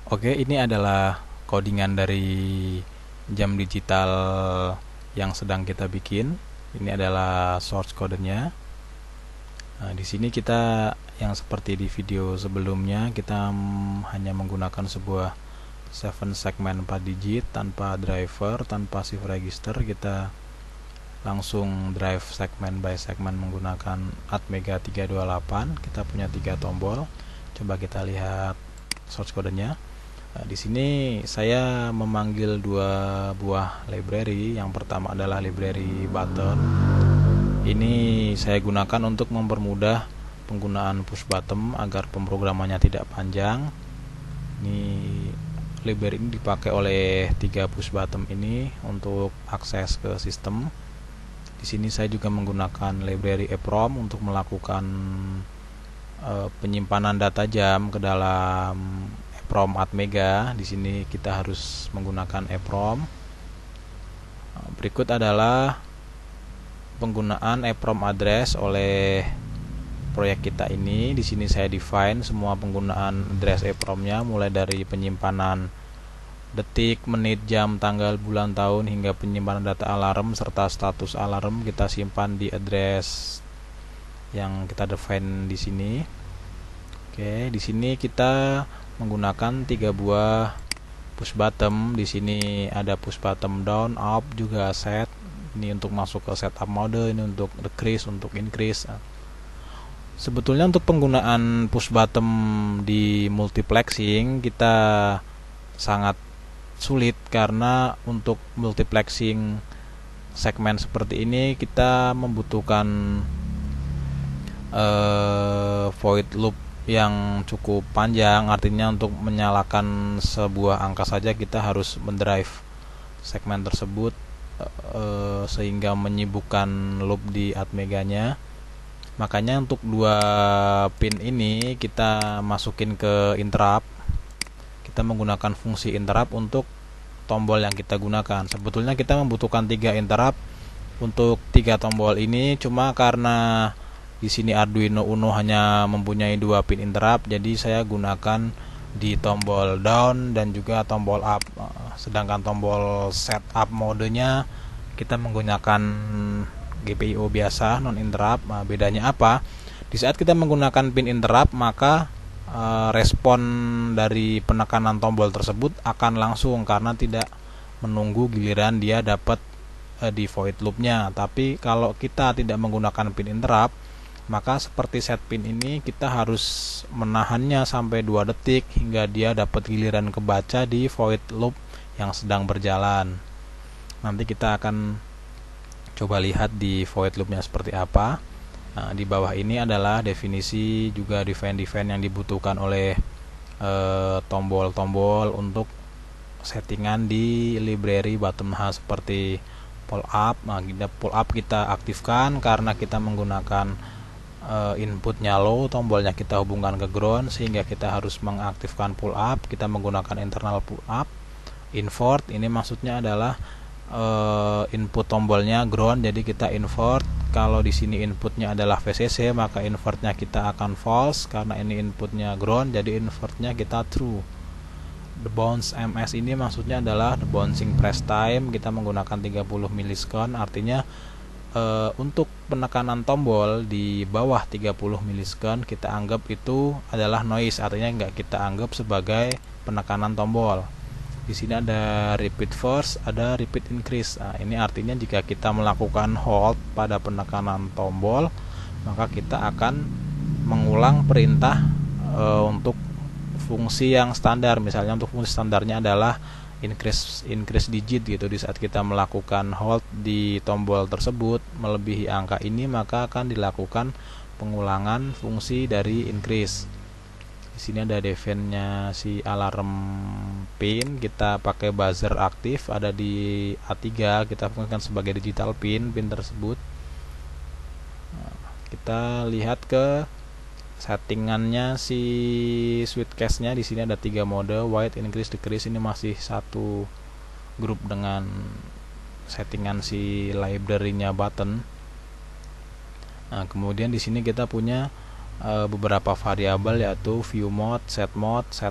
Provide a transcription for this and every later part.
Oke, ini adalah codingan dari jam digital yang sedang kita bikin. Ini adalah source codenya. Nah, di sini kita yang seperti di video sebelumnya, kita hanya menggunakan sebuah 7 segmen 4 digit tanpa driver, tanpa shift register. Kita langsung drive segmen by segmen menggunakan Atmega 328. Kita punya 3 tombol. Coba kita lihat source codenya. Nah, di sini saya memanggil 2 buah library. Yang pertama adalah library button. Ini saya gunakan untuk mempermudah penggunaan push button agar pemrogramannya tidak panjang. Ini library ini dipakai oleh 3 push button ini untuk akses ke sistem. Di sini saya juga menggunakan library EPROM untuk melakukan penyimpanan data jam ke dalam EPROM Atmega. Di sini kita harus menggunakan EPROM. Berikut adalah penggunaan EPROM address oleh proyek kita ini. Di sini saya define semua penggunaan address EPROM-nya, mulai dari penyimpanan detik, menit, jam, tanggal, bulan, tahun, hingga penyimpanan data alarm serta status alarm kita simpan di address yang kita define di sini. Oke, di sini kita menggunakan 3 buah push button. Di sini ada push button down, up, juga set. Ini untuk masuk ke setup mode, ini untuk decrease, untuk increase. Sebetulnya untuk penggunaan push button di multiplexing kita sangat sulit, karena untuk multiplexing segmen seperti ini kita membutuhkan void loop yang cukup panjang. Artinya untuk menyalakan sebuah angka saja kita harus mendrive segmen tersebut sehingga menyibukkan loop di Atmeganya. Makanya untuk 2 pin ini kita masukin ke interrupt. Kita menggunakan fungsi interrupt untuk tombol yang kita gunakan. Sebetulnya kita membutuhkan 3 interrupt untuk 3 tombol ini, cuma karena di sini Arduino Uno hanya mempunyai 2 pin interrupt, jadi saya gunakan di tombol down dan juga tombol up. Sedangkan tombol setup modenya kita menggunakan GPIO biasa, non interrupt. Bedanya apa? Di saat kita menggunakan pin interrupt, maka respon dari penekanan tombol tersebut akan langsung, karena tidak menunggu giliran dia dapat di void loopnya. Tapi kalau kita tidak menggunakan pin interrupt, maka seperti set pin ini kita harus menahannya sampai 2 detik hingga dia dapat giliran kebaca di void loop yang sedang berjalan. Nanti kita akan coba lihat di void loopnya seperti apa. Nah, di bawah ini adalah definisi juga define yang dibutuhkan oleh tombol-tombol untuk settingan di library button H, seperti pull up. Nah, pull up kita aktifkan karena kita menggunakan inputnya low, tombolnya kita hubungkan ke ground, sehingga kita harus mengaktifkan pull up. Kita menggunakan internal pull up. Invert ini maksudnya adalah input tombolnya ground, jadi kita invert. Kalau di sini inputnya adalah VCC, maka invertnya kita akan false. Karena ini inputnya ground, jadi invertnya kita true. The bounce ms ini maksudnya adalah the bouncing press time. Kita menggunakan 30 milisekund. Artinya untuk penekanan tombol di bawah 30 milisekund kita anggap itu adalah noise, artinya nggak kita anggap sebagai penekanan tombol. Di sini ada repeat first, ada repeat increase. Nah, ini artinya jika kita melakukan hold pada penekanan tombol, maka kita akan mengulang perintah untuk fungsi yang standar. Misalnya untuk fungsi standarnya adalah increase digit gitu. Di saat kita melakukan hold di tombol tersebut melebihi angka ini, maka akan dilakukan pengulangan fungsi dari increase. Di sini ada define-nya si alarm pin. Kita pakai buzzer aktif, ada di A3. Kita fungsikan sebagai digital pin tersebut. Nah, kita lihat ke settingannya si switch cache-nya. Di sini ada 3 mode, wide, increase, decrease. Ini masih satu grup dengan settingan si library-nya button. Nah, kemudian di sini kita punya beberapa variabel, yaitu view mode, set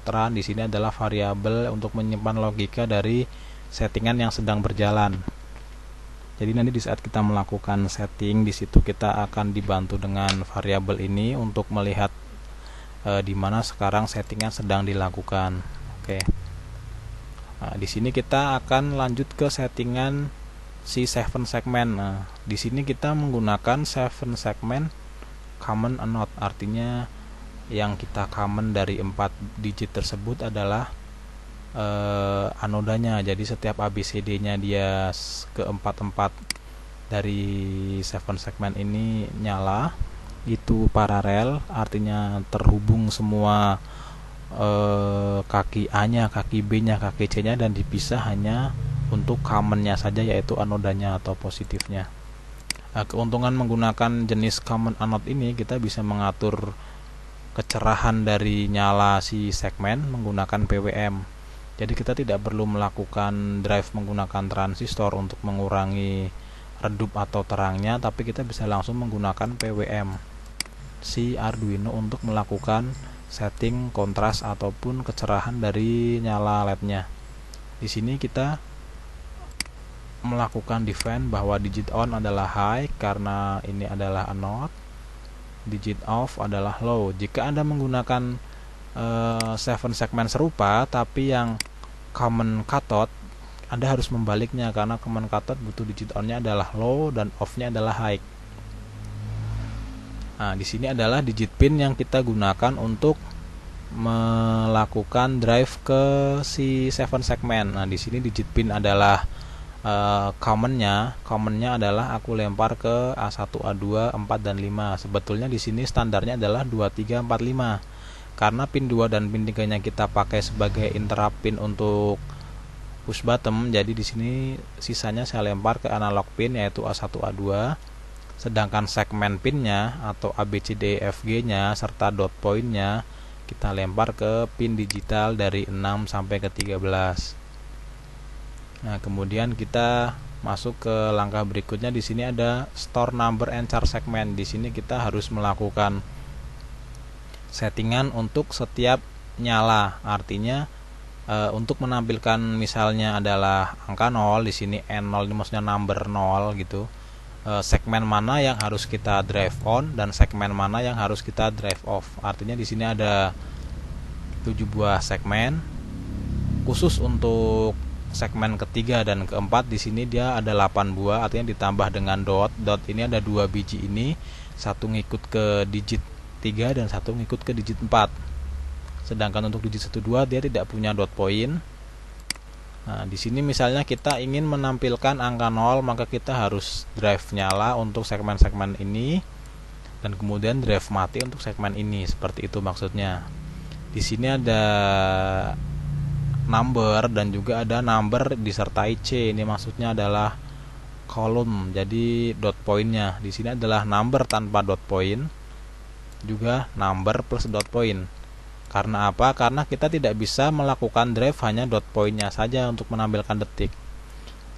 run. Di sini adalah variabel untuk menyimpan logika dari settingan yang sedang berjalan. Jadi nanti di saat kita melakukan setting, di situ kita akan dibantu dengan variabel ini untuk melihat di mana sekarang settingan sedang dilakukan. Oke. Nah, di sini kita akan lanjut ke settingan si 7 segment. Nah, di sini kita menggunakan 7 segment common anode, artinya yang kita common dari 4 digit tersebut adalah anodanya. Jadi setiap ABCD-nya dia keempat-empat dari 7 segment ini nyala, itu paralel, artinya terhubung semua kaki A-nya, kaki B-nya, kaki C-nya, dan dipisah hanya untuk common-nya saja, yaitu anodanya atau positifnya. Nah, keuntungan menggunakan jenis common anode ini, kita bisa mengatur kecerahan dari nyala si segmen menggunakan PWM. Jadi kita tidak perlu melakukan drive menggunakan transistor untuk mengurangi redup atau terangnya, tapi kita bisa langsung menggunakan PWM si Arduino untuk melakukan setting kontras ataupun kecerahan dari nyala LED-nya. Di sini kita melakukan define bahwa digit on adalah high karena ini adalah anode, digit off adalah low. Jika Anda menggunakan 7 segmen serupa tapi yang common cathode, Anda harus membaliknya karena common cathode butuh digit on-nya adalah low dan off-nya adalah high. Nah, di sini adalah digit pin yang kita gunakan untuk melakukan drive ke si 7 segmen. Nah, di sini digit pin adalah commonnya adalah aku lempar ke A1, A2, 4 dan 5. Sebetulnya di sini standarnya adalah 2, 3, 4, 5. Karena pin 2 dan pin 3-nya kita pakai sebagai interrupt pin untuk push button, jadi di sini sisanya saya lempar ke analog pin yaitu A1, A2. Sedangkan segmen pinnya atau ABCDEFG-nya serta dot point-nya kita lempar ke pin digital dari 6 sampai ke 13. Nah, kemudian kita masuk ke langkah berikutnya. Di sini ada store number and charge segment. Di sini kita harus melakukan settingan untuk setiap nyala. Artinya untuk menampilkan misalnya adalah angka 0, di sini N0 ini maksudnya number 0 gitu. Segmen mana yang harus kita drive on dan segmen mana yang harus kita drive off. Artinya di sini ada 7 buah segmen. Khusus untuk segmen ketiga dan keempat di sini dia ada 8 buah, artinya ditambah dengan dot. Dot ini ada 2 biji ini, satu ngikut ke digit 3 dan satu ngikut ke digit 4. Sedangkan untuk digit 1 2 dia tidak punya dot point. Nah, di sini misalnya kita ingin menampilkan angka 0, maka kita harus drive nyala untuk segmen-segmen ini dan kemudian drive mati untuk segmen ini. Seperti itu maksudnya. Di sini ada number dan juga ada number disertai C. Ini maksudnya adalah kolom. Jadi dot pointnya di sini adalah number tanpa dot point, juga number plus dot point. Karena apa? Karena kita tidak bisa melakukan drive hanya dot pointnya saja untuk menampilkan detik.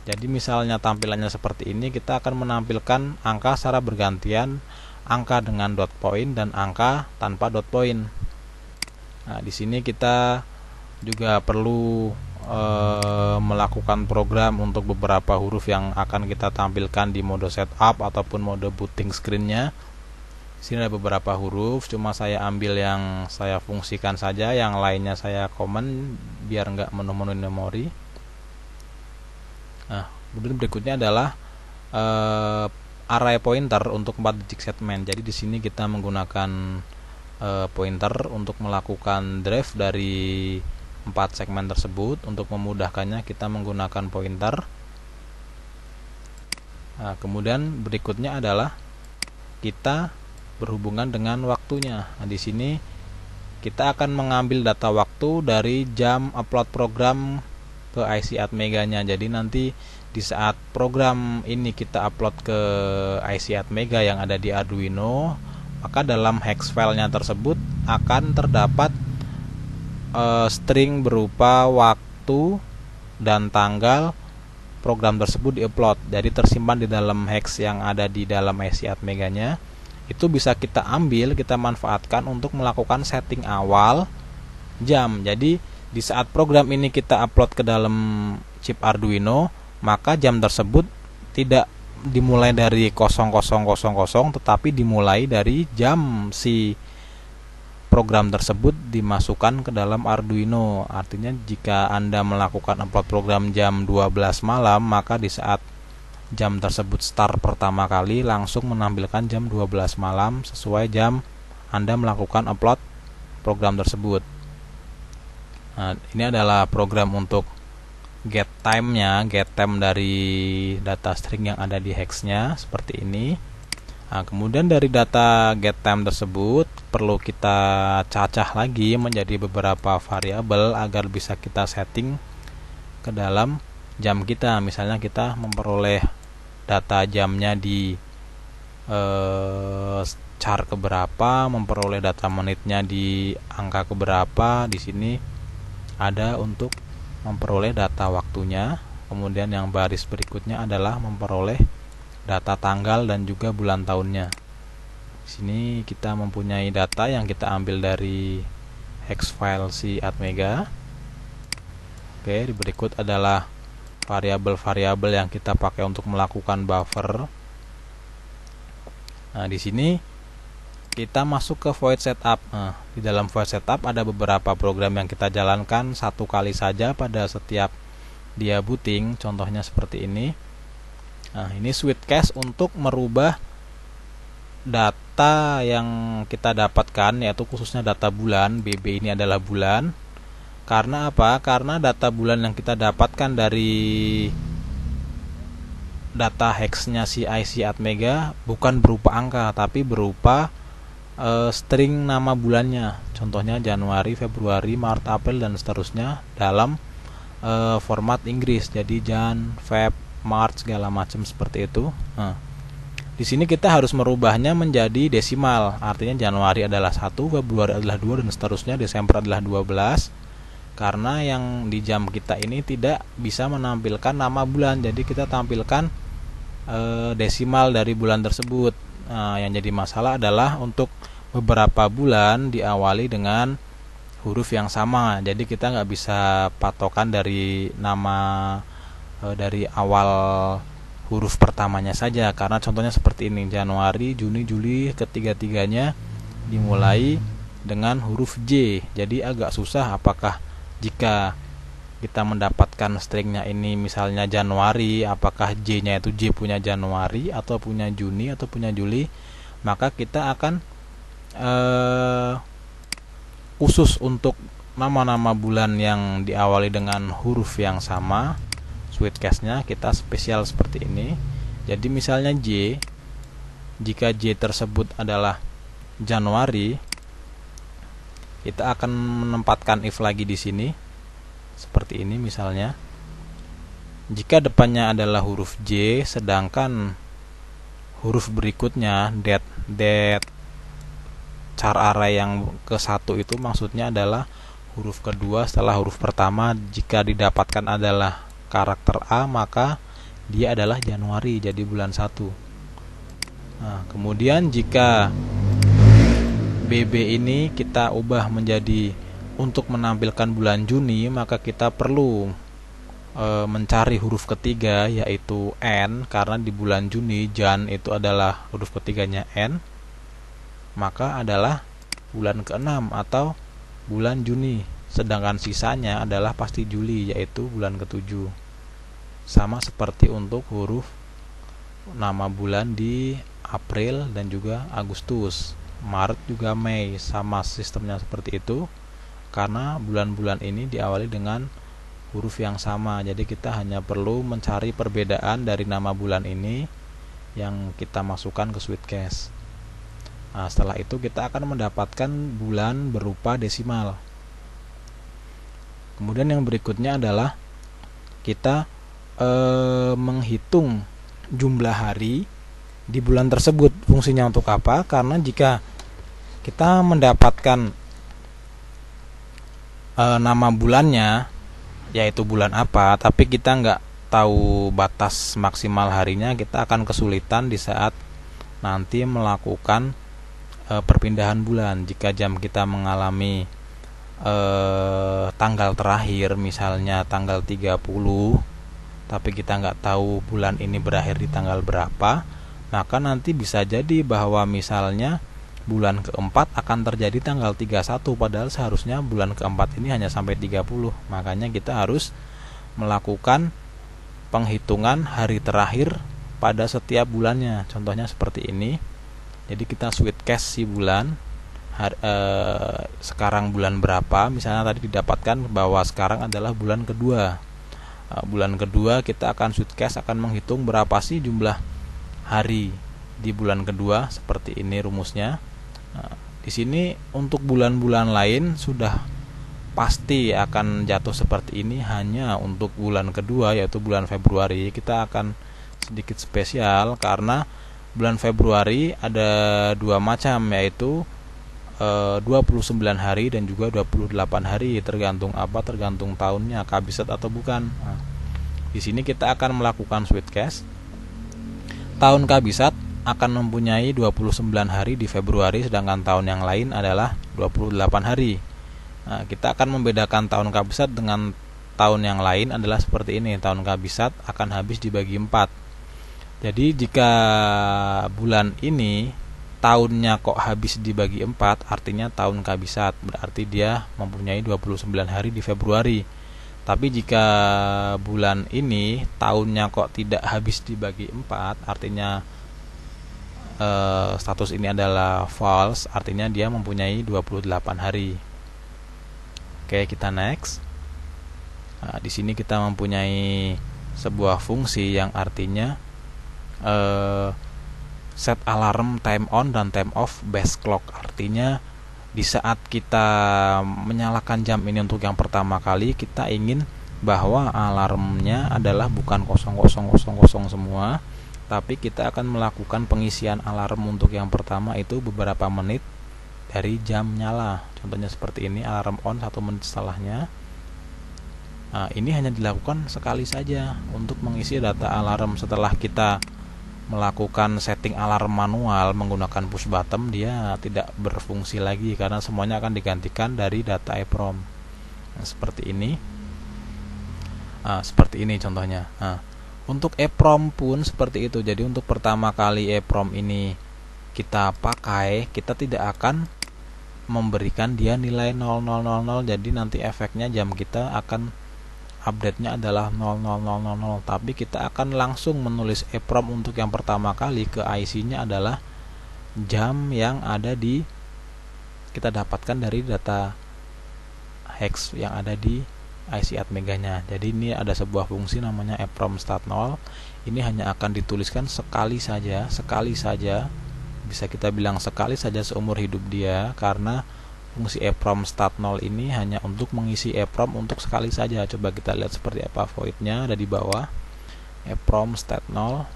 Jadi misalnya tampilannya seperti ini, kita akan menampilkan angka secara bergantian, angka dengan dot point dan angka tanpa dot point. Nah, di sini kita juga perlu melakukan program untuk beberapa huruf yang akan kita tampilkan di mode setup ataupun mode booting screen-nya. Sini ada beberapa huruf, cuma saya ambil yang saya fungsikan saja, yang lainnya saya komen biar nggak menu-menu memori. Nah, kemudian berikutnya adalah array pointer untuk 4 digit segmen. Jadi di sini kita menggunakan pointer untuk melakukan drive dari 4 segmen tersebut. Untuk memudahkannya kita menggunakan pointer. Nah, kemudian berikutnya adalah kita berhubungan dengan waktunya. Nah, di sini kita akan mengambil data waktu dari jam upload program ke IC Atmega-nya. Jadi nanti di saat program ini kita upload ke IC Atmega yang ada di Arduino, maka dalam hex filenya tersebut akan terdapat string berupa waktu dan tanggal program tersebut diupload. Jadi tersimpan di dalam hex yang ada di dalam IC Atmega-nya. itu bisa kita ambil, kita manfaatkan untuk melakukan setting awal jam. Jadi di saat program ini kita upload ke dalam chip Arduino, maka jam tersebut tidak dimulai dari 0000, tetapi dimulai dari jam si program tersebut dimasukkan ke dalam Arduino. Artinya jika Anda melakukan upload program jam 12 malam, maka di saat jam tersebut start pertama kali langsung menampilkan jam 12 malam sesuai jam Anda melakukan upload program tersebut. Nah, ini adalah program untuk get time-nya, get time dari data string yang ada di hex-nya seperti ini. Nah, kemudian dari data get time tersebut perlu kita cacah lagi menjadi beberapa variabel agar bisa kita setting ke dalam jam kita. Misalnya kita memperoleh data jamnya di char keberapa, memperoleh data menitnya di angka keberapa. Di sini ada untuk memperoleh data waktunya. Kemudian yang baris berikutnya adalah memperoleh data tanggal dan juga bulan tahunnya. Di sini kita mempunyai data yang kita ambil dari hex file si Atmega. Oke, di berikut adalah variabel-variabel yang kita pakai untuk melakukan buffer. Nah, di sini kita masuk ke void setup. Nah, di dalam void setup ada beberapa program yang kita jalankan satu kali saja pada setiap dia booting. Contohnya seperti ini. Nah, ini switch cache untuk merubah data yang kita dapatkan, yaitu khususnya data bulan. BB ini adalah bulan. Karena apa? Karena data bulan yang kita dapatkan dari data hexnya si IC Atmega bukan berupa angka, tapi berupa string nama bulannya. Contohnya Januari, Februari, Maret, April dan seterusnya dalam format Inggris. Jadi Jan, Feb, Maret segala macam seperti itu. Nah, di sini kita harus merubahnya menjadi desimal. Artinya Januari adalah 1, Februari adalah 2 dan seterusnya, Desember adalah 12. Karena yang di jam kita ini tidak bisa menampilkan nama bulan. Jadi kita tampilkan desimal dari bulan tersebut. Nah, yang jadi masalah adalah untuk beberapa bulan diawali dengan huruf yang sama. Jadi kita nggak bisa patokan dari nama dari awal huruf pertamanya saja. Karena contohnya seperti ini, Januari, Juni, Juli, ketiga-tiganya dimulai dengan huruf J. Jadi agak susah apakah jika kita mendapatkan stringnya ini misalnya Januari, apakah J-nya itu J punya Januari atau punya Juni atau punya Juli, maka kita akan khusus untuk nama-nama bulan yang diawali dengan huruf yang sama, switch cache-nya kita spesial seperti ini. Jadi misalnya J, jika J tersebut adalah Januari, kita akan menempatkan if lagi di sini seperti ini misalnya. Jika depannya adalah huruf J, sedangkan huruf berikutnya that char array yang ke-1 itu maksudnya adalah huruf kedua setelah huruf pertama. Jika didapatkan adalah karakter A, maka dia adalah Januari, jadi bulan 1. Nah, kemudian jika BB ini kita ubah menjadi untuk menampilkan bulan Juni, maka kita perlu mencari huruf ketiga yaitu N, karena di bulan Juni Jan itu adalah huruf ketiganya N, maka adalah bulan ke-6 atau bulan Juni. Sedangkan sisanya adalah pasti Juli, yaitu bulan ke-7. Sama seperti untuk huruf nama bulan di April dan juga Agustus. Maret juga Mei, sama sistemnya seperti itu. Karena bulan-bulan ini diawali dengan huruf yang sama. Jadi kita hanya perlu mencari perbedaan dari nama bulan ini yang kita masukkan ke switch cache. Nah, setelah itu kita akan mendapatkan bulan berupa desimal. Kemudian yang berikutnya adalah kita menghitung jumlah hari di bulan tersebut. Fungsinya untuk apa? Karena jika kita mendapatkan nama bulannya, yaitu bulan apa, tapi kita nggak tahu batas maksimal harinya, kita akan kesulitan di saat nanti melakukan perpindahan bulan. Jika jam kita mengalami tanggal terakhir misalnya tanggal 30, tapi kita nggak tahu bulan ini berakhir di tanggal berapa, maka nanti bisa jadi bahwa misalnya bulan keempat akan terjadi tanggal 31, padahal seharusnya bulan keempat ini hanya sampai 30. Makanya kita harus melakukan penghitungan hari terakhir pada setiap bulannya. Contohnya seperti ini. Jadi kita switchcast si bulan sekarang bulan berapa, misalnya tadi didapatkan bahwa sekarang adalah bulan kedua. Bulan kedua kita akan switchcast, akan menghitung berapa sih jumlah hari di bulan kedua, seperti ini rumusnya. Di sini untuk bulan-bulan lain sudah pasti akan jatuh seperti ini. Hanya untuk bulan kedua yaitu bulan Februari kita akan sedikit spesial karena bulan Februari ada dua macam, yaitu 29 hari dan juga 28 hari, tergantung tergantung tahunnya, kabisat atau bukan. Di sini kita akan melakukan switchcast. Tahun kabisat akan mempunyai 29 hari di Februari, sedangkan tahun yang lain adalah 28 hari. Kita akan membedakan tahun kabisat dengan tahun yang lain adalah seperti ini. Tahun kabisat akan habis dibagi 4. Jadi jika bulan ini tahunnya kok habis dibagi 4, artinya tahun kabisat, berarti dia mempunyai 29 hari di Februari. Tapi jika bulan ini tahunnya kok tidak habis dibagi 4, artinya status ini adalah false, artinya dia mempunyai 28 hari. Oke, kita next. Di sini kita mempunyai sebuah fungsi yang artinya set alarm time on dan time off base clock. Artinya di saat kita menyalakan jam ini untuk yang pertama kali, kita ingin bahwa alarmnya adalah bukan 0000 semua, tapi kita akan melakukan pengisian alarm untuk yang pertama itu beberapa menit dari jam nyala. Contohnya seperti ini, alarm on 1 menit setelahnya. Ini hanya dilakukan sekali saja untuk mengisi data alarm. Setelah kita melakukan setting alarm manual menggunakan push button, dia tidak berfungsi lagi karena semuanya akan digantikan dari data EEPROM. Seperti ini. Seperti ini contohnya. Untuk EEPROM pun seperti itu. Jadi untuk pertama kali EEPROM ini kita pakai, kita tidak akan memberikan dia nilai 0000. Jadi nanti efeknya jam kita akan update-nya adalah 00000, tapi kita akan langsung menulis EEPROM untuk yang pertama kali ke IC-nya adalah jam yang ada di kita dapatkan dari data hex yang ada di IC Atmega-nya. Jadi ini ada sebuah fungsi namanya EEPROM start 0. Ini hanya akan dituliskan sekali saja, bisa kita bilang sekali saja seumur hidup dia, karena fungsi EEPROM start 0 ini hanya untuk mengisi EEPROM untuk sekali saja. Coba kita lihat seperti apa void-nya, ada di bawah. EEPROM start 0.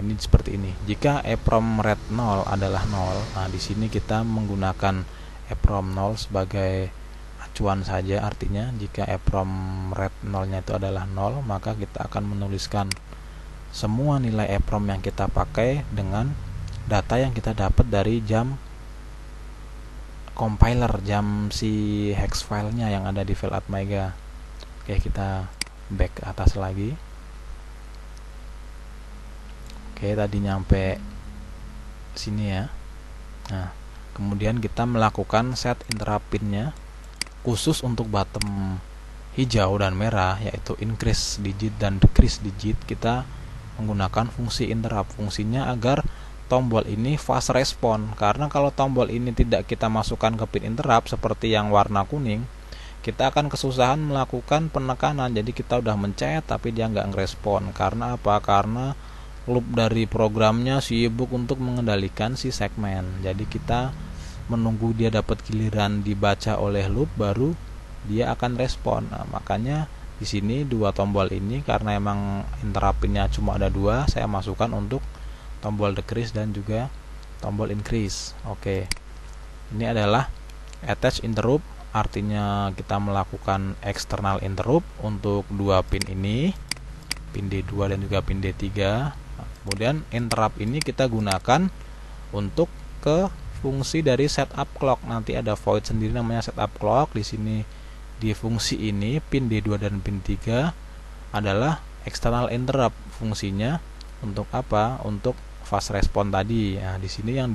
Ini seperti ini. Jika EEPROM red 0 adalah 0, di sini kita menggunakan EEPROM 0 sebagai acuan saja. Artinya jika EEPROM red 0-nya itu adalah 0, maka kita akan menuliskan semua nilai EEPROM yang kita pakai dengan data yang kita dapat dari jam compiler, jam si hex filenya yang ada di file Atmega. Oke, kita back ke atas lagi. Oke, tadi nyampe sini ya. Nah, kemudian kita melakukan set interrupt pin-nya khusus untuk bottom hijau dan merah, yaitu increase digit dan decrease digit. Kita menggunakan fungsi interrupt. Fungsinya agar tombol ini fast respon, karena kalau tombol ini tidak kita masukkan ke pin interrupt seperti yang warna kuning, kita akan kesusahan melakukan penekanan. Jadi kita udah mencet tapi dia nggak ngerespon. Karena apa? Karena loop dari programnya sibuk untuk mengendalikan si segmen. Jadi kita menunggu dia dapat giliran dibaca oleh loop, baru dia akan respon. Makanya di sini dua tombol ini, karena emang interrupt-nya cuma ada dua, saya masukkan untuk tombol decrease dan juga tombol increase. Oke, ini adalah attach interrupt, artinya kita melakukan external interrupt untuk dua pin ini, pin D2 dan juga pin D3. kemudian interrupt ini kita gunakan untuk ke fungsi dari setup clock. Nanti ada void sendiri namanya setup clock. Di sini di fungsi ini pin D2 dan pin 3 adalah external interrupt. Fungsinya untuk apa? Untuk fast response tadi. Nah, di sini yang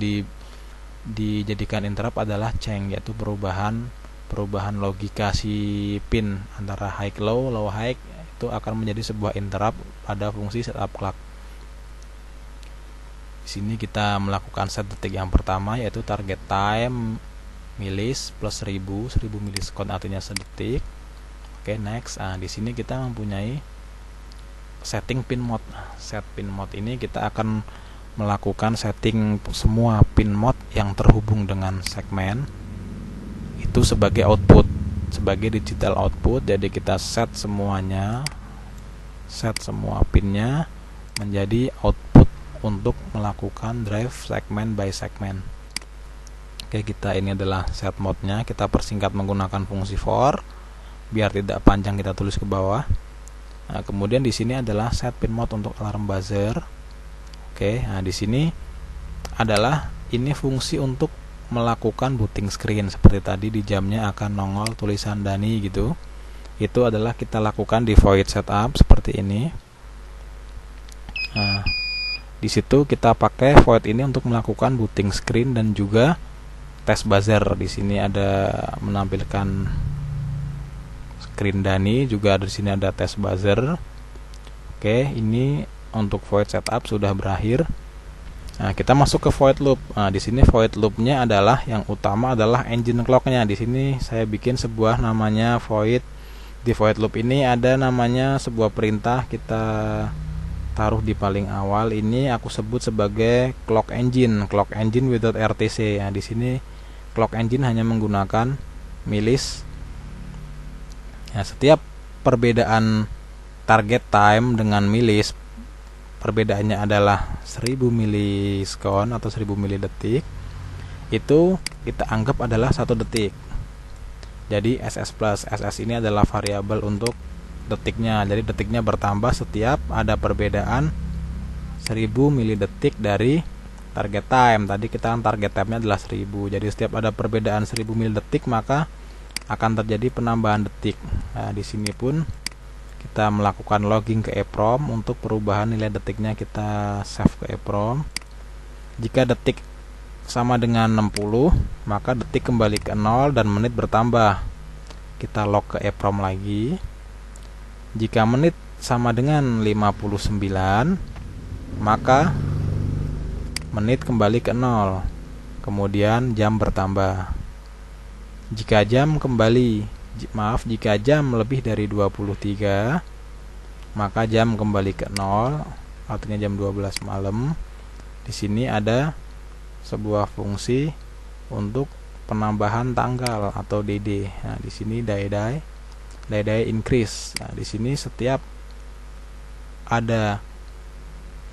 dijadikan interrupt adalah change, yaitu perubahan logika si pin antara high low high, itu akan menjadi sebuah interrupt pada fungsi setup clock. Di sini kita melakukan set detik yang pertama, yaitu target time milis plus 1000 milisekund artinya sedetik. Oke, next. Nah, di sini kita mempunyai setting pin mode. Set pin mode ini kita akan melakukan setting semua pin mode yang terhubung dengan segmen itu sebagai output, sebagai digital output. Jadi kita set semuanya, set semua pinnya menjadi output untuk melakukan drive segmen by segmen. Oke, kita ini adalah set mode-nya. Kita persingkat menggunakan fungsi for biar tidak panjang, kita tulis ke bawah. Nah, kemudian di sini adalah set pin mode untuk alarm buzzer. Oke, nah di sini adalah ini fungsi untuk melakukan booting screen seperti tadi, di jamnya akan nongol tulisan Dani gitu. Itu adalah kita lakukan di void setup seperti ini. Nah, di situ kita pakai void ini untuk melakukan booting screen dan juga test buzzer. Di sini ada menampilkan screen Dani, juga di sini ada test buzzer. Oke, ini untuk void setup sudah berakhir. Nah, kita masuk ke void loop. Nah, di sini void loopnya adalah yang utama adalah engine clocknya. Di sini saya bikin sebuah namanya void. Di void loop ini ada namanya sebuah perintah, kita taruh di paling awal. Ini aku sebut sebagai clock engine without RTC. Nah, di sini clock engine hanya menggunakan milis. Nah, setiap perbedaan target time dengan milis, perbedaannya adalah 1000 milisekund atau 1000 milidetik, itu kita anggap adalah 1 detik. Jadi SS plus, SS ini adalah variabel untuk detiknya. Jadi detiknya bertambah setiap ada perbedaan 1000 milidetik dari target time. Tadi kita target time-nya adalah 1000. Jadi setiap ada perbedaan 1000 milidetik maka akan terjadi penambahan detik. Nah, di sini pun kita melakukan logging ke EEPROM. Untuk perubahan nilai detiknya kita save ke EEPROM. Jika detik sama dengan 60, maka detik kembali ke 0 dan menit bertambah. Kita log ke EEPROM lagi. Jika menit sama dengan 59, maka menit kembali ke 0. Kemudian jam bertambah. Jika jam lebih dari 23, maka jam kembali ke 0, artinya jam 12 malam. Di sini ada sebuah fungsi untuk penambahan tanggal atau DD. Nah, di sini day increase. Nah, di sini setiap ada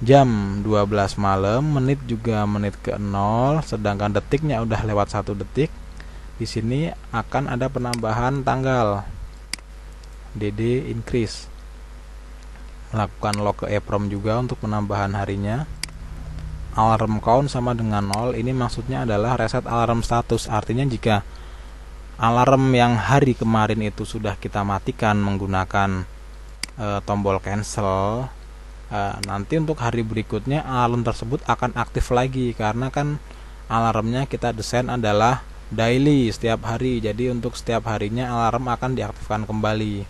jam 12 malam, menit juga menit ke 0, sedangkan detiknya udah lewat 1 detik. Di sini akan ada penambahan tanggal DD increase. Melakukan log ke EEPROM juga untuk penambahan harinya. Alarm count sama dengan 0. Ini maksudnya adalah reset alarm status. Artinya jika alarm yang hari kemarin itu sudah kita matikan menggunakan tombol cancel, nanti untuk hari berikutnya alarm tersebut akan aktif lagi, karena kan alarmnya kita desain adalah daily, setiap hari. Jadi untuk setiap harinya alarm akan diaktifkan kembali.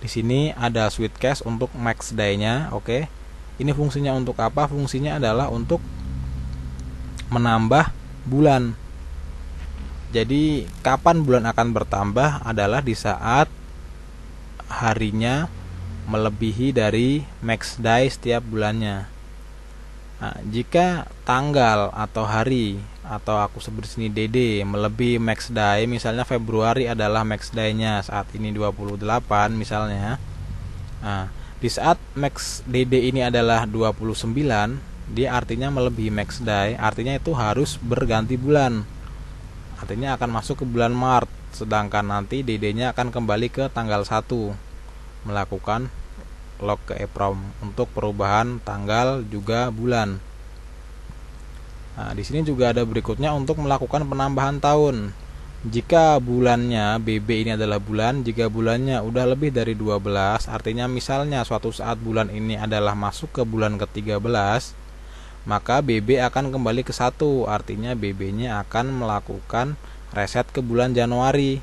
Di sini ada switch cache untuk max day-nya. Oke. Ini fungsinya untuk apa? Fungsinya adalah untuk menambah bulan. Jadi kapan bulan akan bertambah adalah di saat harinya melebihi dari max day setiap bulannya. Nah, jika tanggal atau hari, atau aku sebut sini DD, melebihi max day, misalnya Februari adalah max day-nya saat ini 28 misalnya. Nah, di saat max DD ini adalah 29, dia artinya melebihi max day, artinya itu harus berganti bulan. Artinya akan masuk ke bulan Maret, sedangkan nanti DD-nya akan kembali ke tanggal 1 melakukan log ke EEPROM untuk perubahan tanggal juga bulan. Nah, di sini juga ada berikutnya untuk melakukan penambahan tahun. Jika bulannya BB ini adalah bulan, jika bulannya udah lebih dari 12, artinya misalnya suatu saat bulan ini adalah masuk ke bulan ke-13, maka BB akan kembali ke 1, artinya BB-nya akan melakukan reset ke bulan Januari.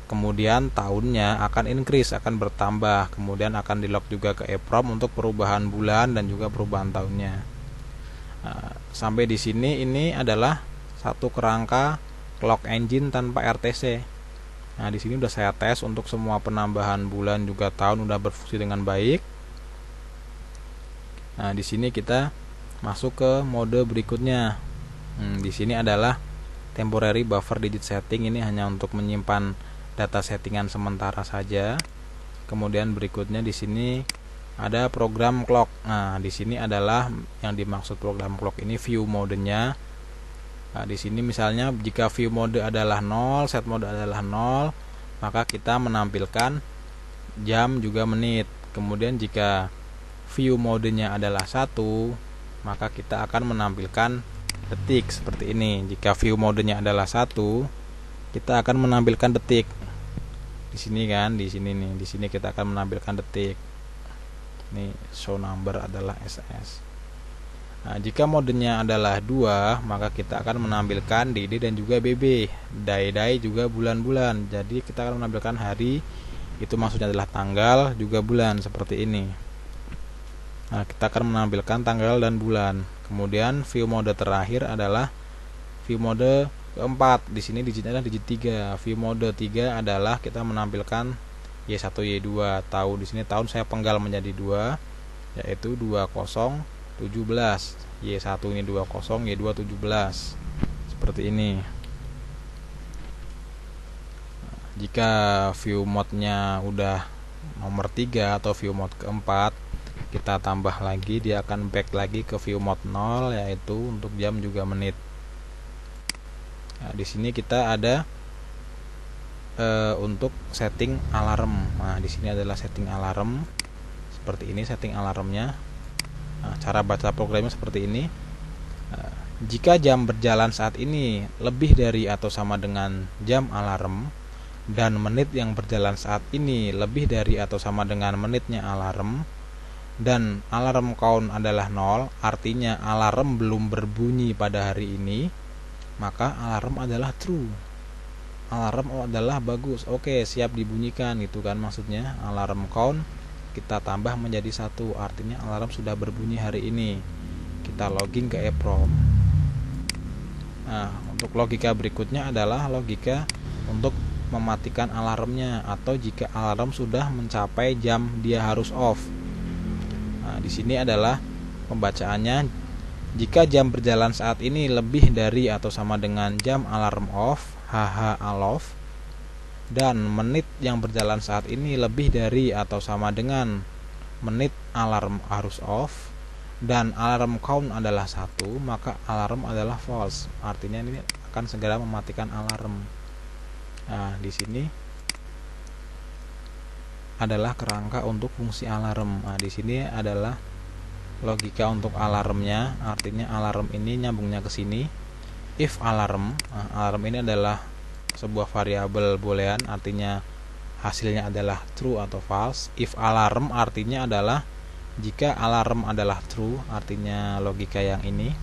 Kemudian tahunnya akan increase, akan bertambah, kemudian akan di-lock juga ke EEPROM untuk perubahan bulan dan juga perubahan tahunnya. Nah, sampai di sini ini adalah satu kerangka clock engine tanpa RTC. Nah, di sini udah saya tes untuk semua penambahan bulan juga tahun udah berfungsi dengan baik. Nah, di sini kita masuk ke mode berikutnya. Di sini adalah temporary buffer digit setting, ini hanya untuk menyimpan data settingan sementara saja. Kemudian berikutnya di sini ada program clock. Nah, di sini adalah yang dimaksud program clock ini view modenya. Nah, di sini misalnya jika view mode adalah 0, set mode adalah 0, maka kita menampilkan jam juga menit. Kemudian jika view modenya adalah 1, maka kita akan menampilkan detik seperti ini. Jika view modenya adalah 1, kita akan menampilkan detik. Di sini kan, di sini nih, di sini kita akan menampilkan detik. Ini show number adalah SS. Nah, jika modenya adalah 2, maka kita akan menampilkan DD dan juga BB. Day juga bulan-bulan. Jadi kita akan menampilkan hari, itu maksudnya adalah tanggal juga bulan seperti ini. Nah, kita akan menampilkan tanggal dan bulan. Kemudian view mode terakhir adalah view mode keempat. Di sini digitnya adalah digit 3. View mode 3 adalah kita menampilkan Y1 Y2. Tahu di sini tahun saya penggal menjadi 2, yaitu 2017. Y1 ini 20, Y2 17. Seperti ini. Jika view mode-nya udah nomor 3 atau view mode keempat, kita tambah lagi, dia akan back lagi ke view mode 0, yaitu untuk jam juga menit. Nah, di sini kita ada untuk setting alarm. Nah, di sini adalah setting alarm. Seperti ini setting alarmnya. Nah, cara baca programnya seperti ini. Jika jam berjalan saat ini lebih dari atau sama dengan jam alarm, dan menit yang berjalan saat ini lebih dari atau sama dengan menitnya alarm, dan alarm count adalah 0, artinya alarm belum berbunyi pada hari ini, maka alarm adalah true. Alarm adalah bagus, oke, siap dibunyikan, gitu kan maksudnya. Alarm count kita tambah menjadi 1, artinya alarm sudah berbunyi hari ini. Kita login ke EEPROM. Nah, untuk logika berikutnya adalah logika untuk mematikan alarmnya, atau jika alarm sudah mencapai jam dia harus off. Nah, di sini adalah pembacaannya. Jika jam berjalan saat ini lebih dari atau sama dengan jam alarm off, HH aloff, dan menit yang berjalan saat ini lebih dari atau sama dengan menit alarm harus off, dan alarm count adalah 1, maka alarm adalah false. Artinya ini akan segera mematikan alarm. Nah, di sini adalah kerangka untuk fungsi alarm. Nah, di sini adalah logika untuk alarmnya, artinya alarm ini nyambungnya ke sini. If alarm, alarm ini adalah sebuah variabel boolean, artinya hasilnya adalah true atau false. If alarm artinya adalah jika alarm adalah true, artinya logika yang ini,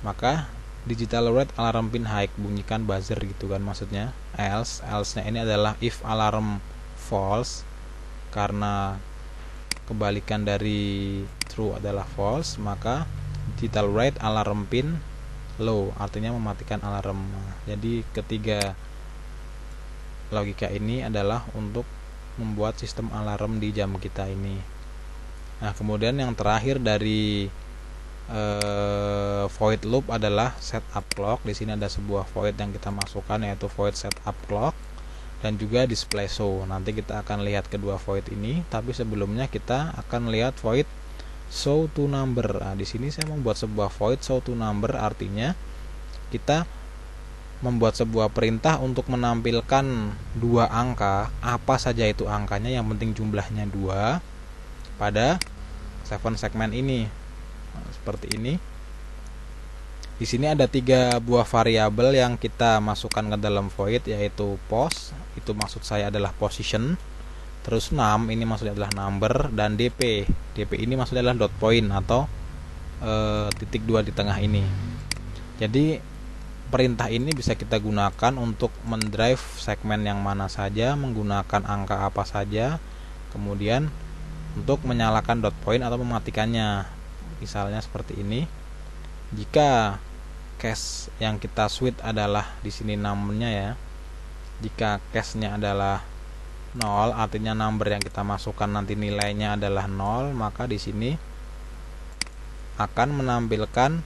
maka digital rate alarm pin high, bunyikan buzzer gitu kan maksudnya. Else-nya ini adalah if alarm false, karena kebalikan dari true adalah false, maka digital rate alarm pin low, artinya mematikan alarm. Jadi ketiga logika ini adalah untuk membuat sistem alarm di jam kita ini. Nah, kemudian yang terakhir dari void loop adalah setup clock. Di sini ada sebuah void yang kita masukkan, yaitu void setup clock dan juga display show. Nanti kita akan lihat kedua void ini, tapi sebelumnya kita akan lihat void show to number. Nah, di sini saya membuat sebuah void show to number, artinya kita membuat sebuah perintah untuk menampilkan dua angka, apa saja itu angkanya, yang penting jumlahnya 2. pada 7 segmen ini. Nah, seperti ini. Di sini ada 3 buah variabel yang kita masukkan ke dalam void, yaitu pos, itu maksud saya adalah position, terus num ini maksudnya adalah number, dan dp. Dp ini maksudnya adalah dot point atau titik 2 di tengah ini. Jadi perintah ini bisa kita gunakan untuk mendrive segmen yang mana saja, menggunakan angka apa saja, kemudian untuk menyalakan dot point atau mematikannya. Misalnya seperti ini. Jika cache yang kita switch adalah di sini numbernya ya. Jika cache-nya adalah 0, artinya number yang kita masukkan nanti nilainya adalah 0, maka di sini akan menampilkan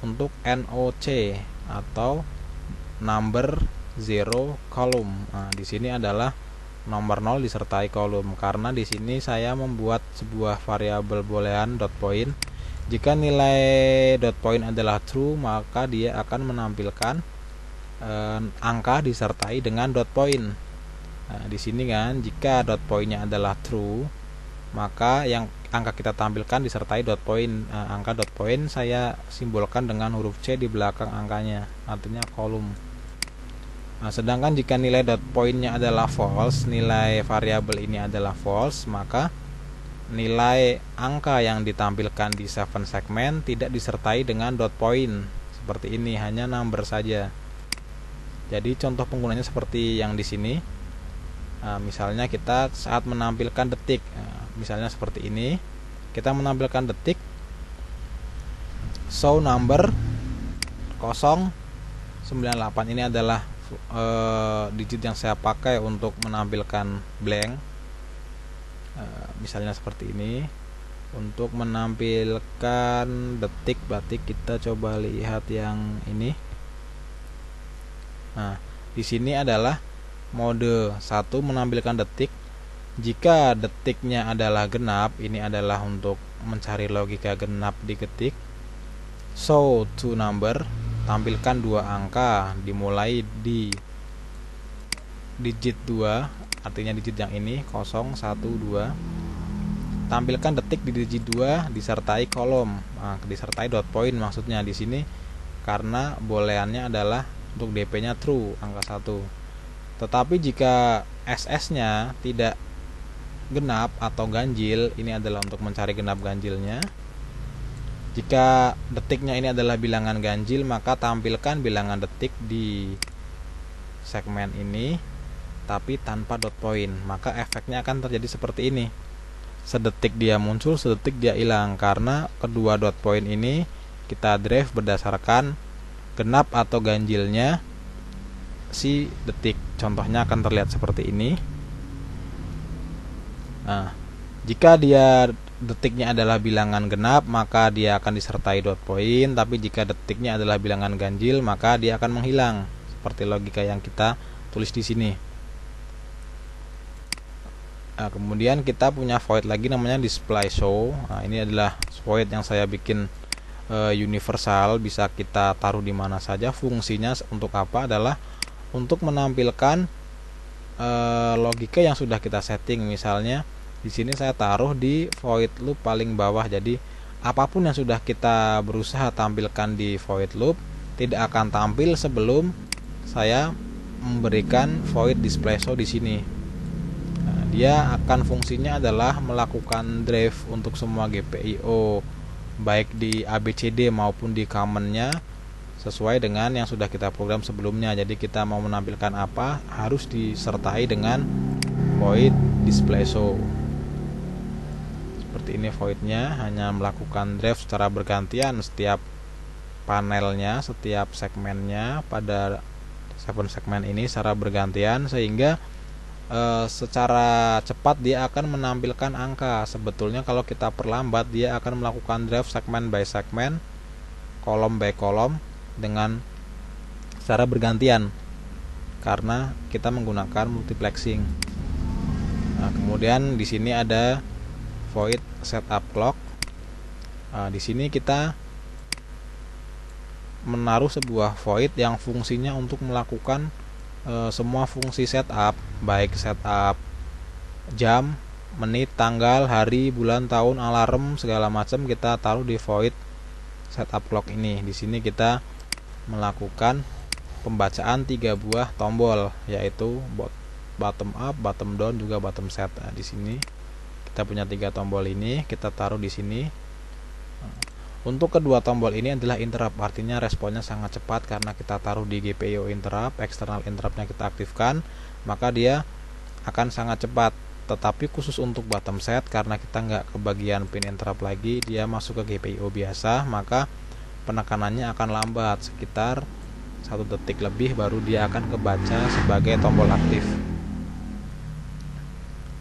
untuk NOC atau number zero column. Nah, di sini adalah nomor 0 disertai kolom, karena di sini saya membuat sebuah variabel boolean dot point. Jika nilai dot point adalah true, maka dia akan menampilkan angka disertai dengan dot point. Nah, di sini kan, jika dot pointnya adalah true, maka yang angka kita tampilkan disertai dot point. Angka dot point saya simbolkan dengan huruf C di belakang angkanya, artinya kolom. Nah, sedangkan jika nilai dot pointnya adalah false, nilai variabel ini adalah false, maka nilai angka yang ditampilkan di 7 segmen tidak disertai dengan dot point. Seperti ini, hanya number saja. Jadi contoh penggunanya seperti yang di sini. Misalnya kita saat menampilkan detik, misalnya seperti ini, kita menampilkan detik, show number 098. Ini adalah digit yang saya pakai untuk menampilkan blank. Misalnya seperti ini. Untuk menampilkan detik batik, kita coba lihat yang ini. Nah, di sini adalah mode 1 menampilkan detik. Jika detiknya adalah genap, ini adalah untuk mencari logika genap diketik. Show two number, tampilkan 2 angka dimulai di digit 2, artinya digit yang ini 0, 1, 2. Tampilkan detik di digit 2 disertai kolom. Nah, disertai dot point maksudnya di sini, karena booleannya adalah untuk DP-nya true, angka 1. Tetapi jika SS-nya tidak genap atau ganjil, ini adalah untuk mencari genap ganjilnya. Jika detiknya ini adalah bilangan ganjil, maka tampilkan bilangan detik di segmen ini tapi tanpa dot point. Maka efeknya akan terjadi seperti ini. Sedetik dia muncul, sedetik dia hilang, karena kedua dot point ini kita drive berdasarkan genap atau ganjilnya si detik. Contohnya akan terlihat seperti ini. Nah, jika dia detiknya adalah bilangan genap, maka dia akan disertai dot point, tapi jika detiknya adalah bilangan ganjil, maka dia akan menghilang, seperti logika yang kita tulis di sini. Nah, kemudian kita punya void lagi namanya display show. Nah, ini adalah void yang saya bikin universal, bisa kita taruh di mana saja. Fungsinya untuk apa? Adalah untuk menampilkan logika yang sudah kita setting. Misalnya di sini saya taruh di void loop paling bawah. Jadi apapun yang sudah kita berusaha tampilkan di void loop tidak akan tampil sebelum saya memberikan void display show di sini. Nah, dia akan fungsinya adalah melakukan drive untuk semua GPIO, baik di ABCD maupun di common-nya, sesuai dengan yang sudah kita program sebelumnya. Jadi kita mau menampilkan apa harus disertai dengan void display show. Seperti ini voidnya, hanya melakukan drive secara bergantian setiap panelnya, setiap segmennya pada 7 segmen ini secara bergantian, sehingga secara cepat dia akan menampilkan angka. Sebetulnya kalau kita perlambat, dia akan melakukan drive segmen by segmen, kolom by kolom dengan secara bergantian karena kita menggunakan multiplexing. Nah, kemudian di sini ada void setup clock. Nah, di sini kita menaruh sebuah void yang fungsinya untuk melakukan semua fungsi setup, baik setup jam menit, tanggal, hari, bulan, tahun, alarm segala macam kita taruh di void setup clock ini. Di sini kita melakukan pembacaan 3 buah tombol, yaitu bottom up, bottom down, juga bottom set. Nah, di sini kita punya 3 tombol ini, kita taruh di sini. Untuk kedua tombol ini adalah interrupt, artinya responnya sangat cepat karena kita taruh di GPIO interrupt, external interruptnya kita aktifkan, maka dia akan sangat cepat. Tetapi khusus untuk bottom set, karena kita nggak kebagian pin interrupt lagi, dia masuk ke GPIO biasa, maka penekanannya akan lambat, sekitar 1 detik lebih baru dia akan kebaca sebagai tombol aktif.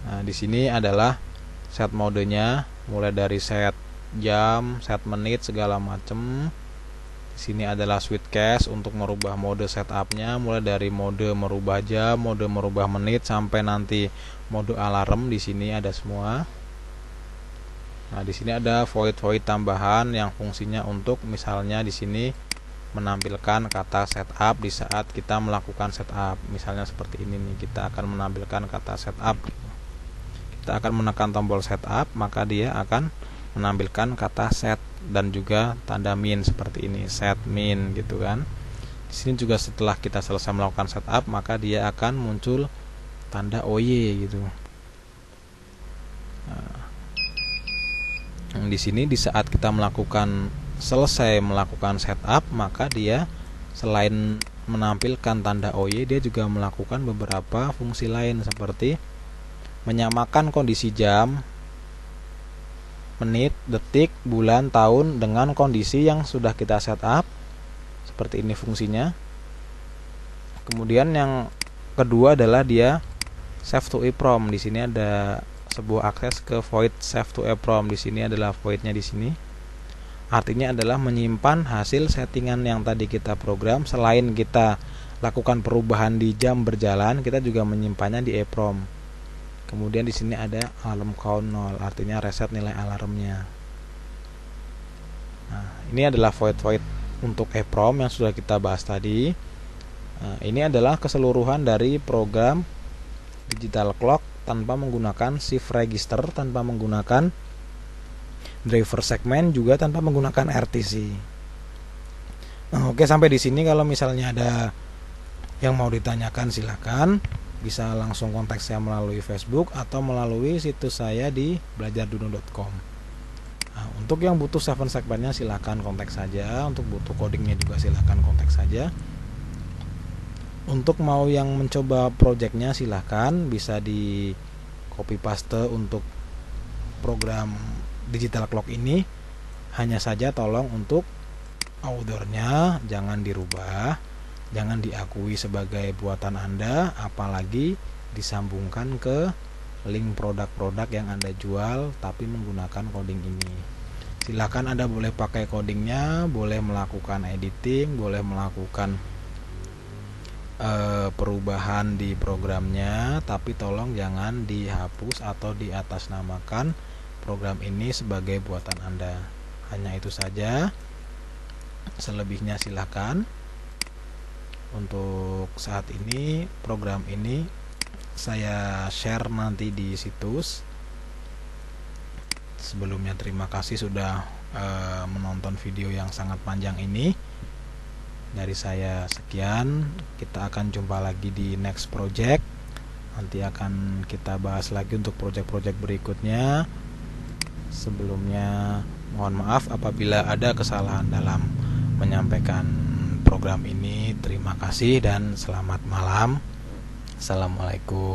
Nah, di sini adalah set modenya, mulai dari set jam, set menit segala macam. Di sini adalah switch cache untuk merubah mode setupnya, mulai dari mode merubah jam, mode merubah menit, sampai nanti mode alarm. Di sini ada semua. Nah, di sini ada void tambahan yang fungsinya untuk misalnya di sini menampilkan kata setup di saat kita melakukan setup. Misalnya seperti ini nih, kita akan menampilkan kata setup. Kita akan menekan tombol setup, maka dia akan menampilkan kata set dan juga tanda min seperti ini, set min gitu kan. Di sini juga setelah kita selesai melakukan setup, maka dia akan muncul tanda OY gitu. Nah, di sini di saat kita selesai melakukan setup, maka dia selain menampilkan tanda OY, dia juga melakukan beberapa fungsi lain seperti menyamakan kondisi jam, menit, detik, bulan, tahun dengan kondisi yang sudah kita setup. Seperti ini fungsinya. Kemudian yang kedua adalah dia save to EEPROM. Di sini ada sebuah akses ke void save to EEPROM. Di sini adalah voidnya di sini. Artinya adalah menyimpan hasil settingan yang tadi kita program. Selain kita lakukan perubahan di jam berjalan, kita juga menyimpannya di EEPROM. Kemudian di sini ada alarm count 0, artinya reset nilai alarmnya. Nah, ini adalah void untuk EEPROM yang sudah kita bahas tadi. Nah, ini adalah keseluruhan dari program digital clock tanpa menggunakan shift register, tanpa menggunakan driver segment, juga tanpa menggunakan RTC. Nah, oke, sampai di sini. Kalau misalnya ada yang mau ditanyakan, silakan bisa langsung kontak saya melalui Facebook atau melalui situs saya di belajarduno.com. Nah, untuk yang butuh 7 segmentnya silakan kontak saja. Untuk butuh codingnya juga silakan kontak saja. Untuk mau yang mencoba projectnya silakan bisa di copy paste untuk program digital clock ini. Hanya saja tolong untuk outdoornya jangan dirubah, jangan diakui sebagai buatan Anda, apalagi disambungkan ke link produk-produk yang Anda jual tapi menggunakan coding ini. Silakan Anda boleh pakai codingnya, boleh melakukan editing, boleh melakukan perubahan di programnya, tapi tolong jangan dihapus atau diatasnamakan program ini sebagai buatan Anda. Hanya itu saja. Selebihnya silakan. Untuk saat ini program ini saya share nanti di situs. Sebelumnya terima kasih sudah menonton video yang sangat panjang ini. Dari saya sekian, kita akan jumpa lagi di next project. Nanti akan kita bahas lagi untuk project-project berikutnya. Sebelumnya mohon maaf apabila ada kesalahan dalam menyampaikan program ini. Terima kasih dan selamat malam. Assalamualaikum.